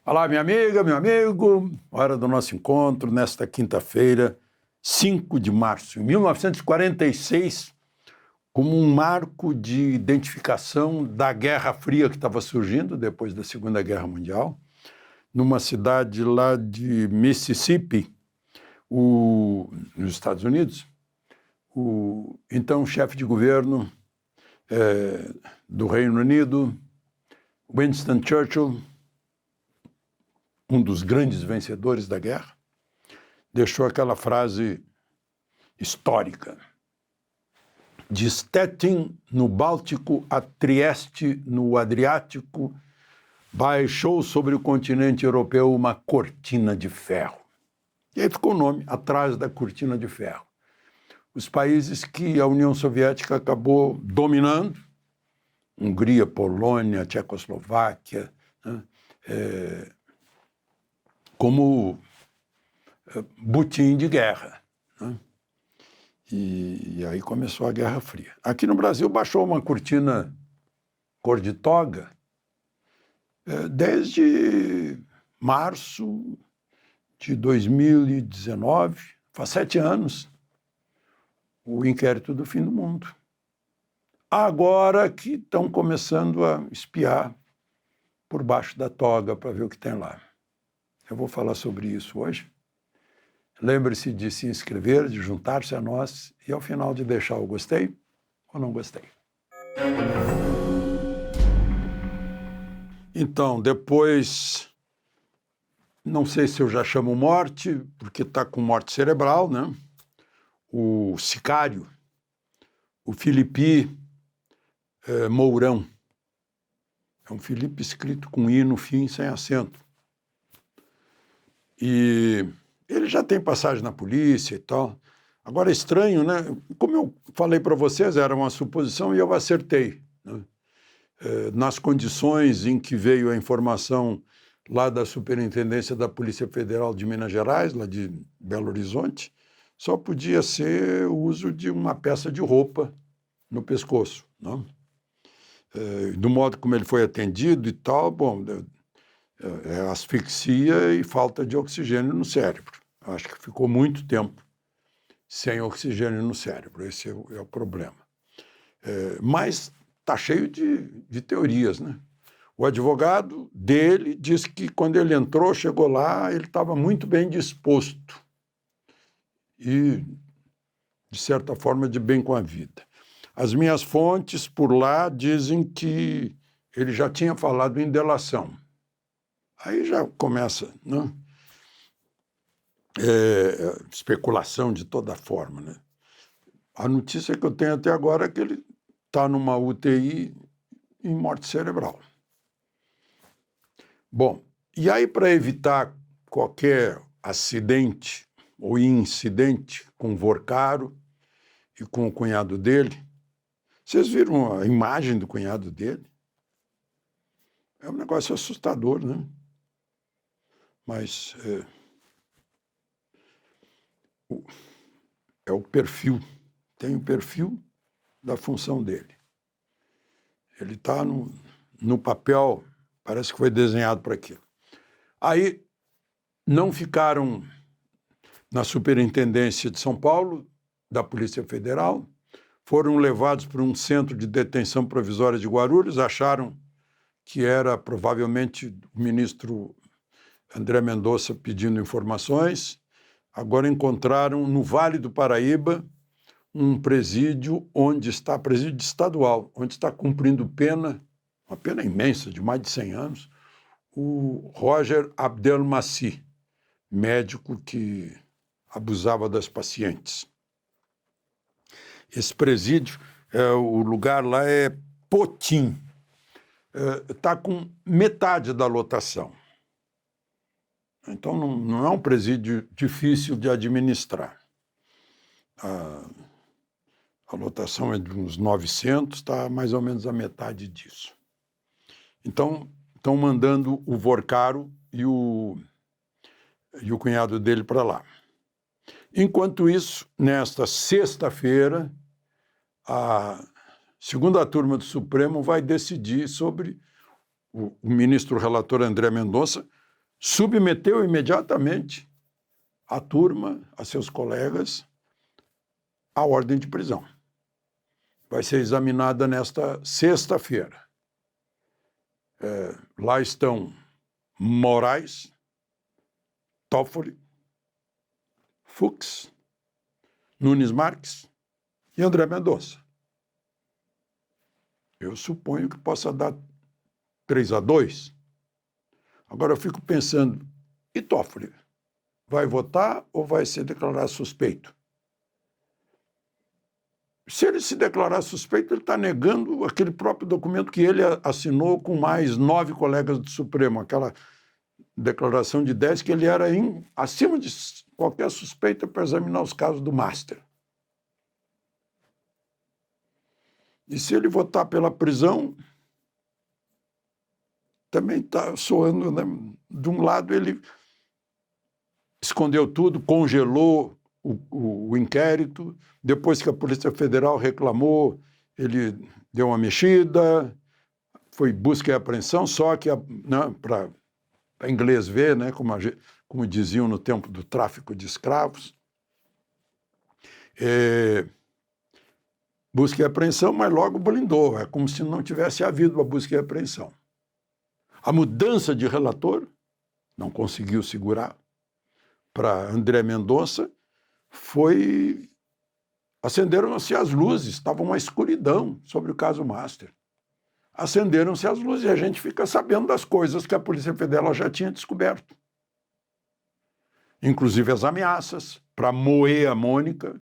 Olá, minha amiga, meu amigo. Hora do nosso encontro nesta quinta-feira, 5 de março, em 1946, como um marco de identificação da Guerra Fria que estava surgindo depois da Segunda Guerra Mundial, numa cidade lá de Mississippi, nos Estados Unidos, o então chefe de governo do Reino Unido, Winston Churchill, um dos grandes vencedores da guerra, deixou aquela frase histórica: de Stettin, no Báltico, a Trieste, no Adriático, baixou sobre o continente europeu uma cortina de ferro. E aí ficou o nome, Atrás da Cortina de Ferro. Os países que a União Soviética acabou dominando, Hungria, Polônia, Tchecoslováquia, né, como butim de guerra, né? E aí começou a Guerra Fria. Aqui no Brasil baixou uma cortina cor de toga desde março de 2019, faz 7 anos, o inquérito do fim do mundo. Agora que estão começando a espiar por baixo da toga para ver o que tem lá. Eu vou falar sobre isso hoje. Lembre-se de se inscrever, de juntar-se a nós e, ao final, de deixar o gostei ou não gostei. Então, depois, não sei se eu já chamo morte, porque está com morte cerebral, né? O sicário, o Filipe Mourão. É um Filipe escrito com I no fim, sem acento. E ele já tem passagem na polícia e tal. Agora é estranho, né? Como eu falei para vocês, era uma suposição e eu acertei, né? Nas condições em que veio a informação lá da Superintendência da Polícia Federal de Minas Gerais, lá de Belo Horizonte, só podia ser o uso de uma peça de roupa no pescoço, né? Do modo como ele foi atendido e tal, bom, asfixia e falta de oxigênio no cérebro. Acho que ficou muito tempo sem oxigênio no cérebro, esse é o problema. Mas está cheio de teorias, né? O advogado dele disse que quando ele entrou, chegou lá, ele estava muito bem disposto e, de certa forma, de bem com a vida. As minhas fontes por lá dizem que ele já tinha falado em delação. Aí já começa, né? Especulação de toda forma, né? A notícia que eu tenho até agora é que ele está numa UTI em morte cerebral. Bom, e aí para evitar qualquer acidente ou incidente com o Vorcaro e com o cunhado dele, vocês viram a imagem do cunhado dele? É um negócio assustador, né? Mas é o perfil, tem o perfil da função dele. Ele está no papel, parece que foi desenhado para aquilo. Aí não ficaram na Superintendência de São Paulo, da Polícia Federal, foram levados para um centro de detenção provisória de Guarulhos, acharam que era provavelmente o ministro André Mendonça pedindo informações. Agora encontraram no Vale do Paraíba um presídio presídio estadual, onde está cumprindo pena, uma pena imensa, de mais de 100 anos, o Roger Abdelmaci, médico que abusava das pacientes. Esse presídio, o lugar lá é Potim, está com metade da lotação. Então não é um presídio difícil de administrar. A lotação é de uns 900, está mais ou menos a metade disso. Então, estão mandando o Vorcaro e o cunhado dele para lá. Enquanto isso, nesta sexta-feira, a segunda turma do Supremo vai decidir sobre o ministro relator André Mendonça submeteu imediatamente a turma, a seus colegas, à ordem de prisão. Vai ser examinada nesta sexta-feira. Lá estão Moraes, Toffoli, Fux, Nunes Marques e André Mendonça. Eu suponho que possa dar 3-2. Agora eu fico pensando, e Toffoli? Vai votar ou vai se declarar suspeito? Se ele se declarar suspeito, ele está negando aquele próprio documento que ele assinou com mais 9 colegas do Supremo, aquela declaração de 10 que ele era acima de qualquer suspeita para examinar os casos do Master. E se ele votar pela prisão, também está soando, né? De um lado, ele escondeu tudo, congelou o inquérito. Depois que a Polícia Federal reclamou, ele deu uma mexida, foi busca e apreensão, só que, né, para inglês ver, né, como diziam no tempo do tráfico de escravos, busca e apreensão, mas logo blindou, é como se não tivesse havido a busca e apreensão. A mudança de relator não conseguiu segurar para André Mendonça, acenderam-se as luzes, estava uma escuridão sobre o caso Master. Acenderam-se as luzes e a gente fica sabendo das coisas que a Polícia Federal já tinha descoberto. Inclusive as ameaças para moer a Mônica,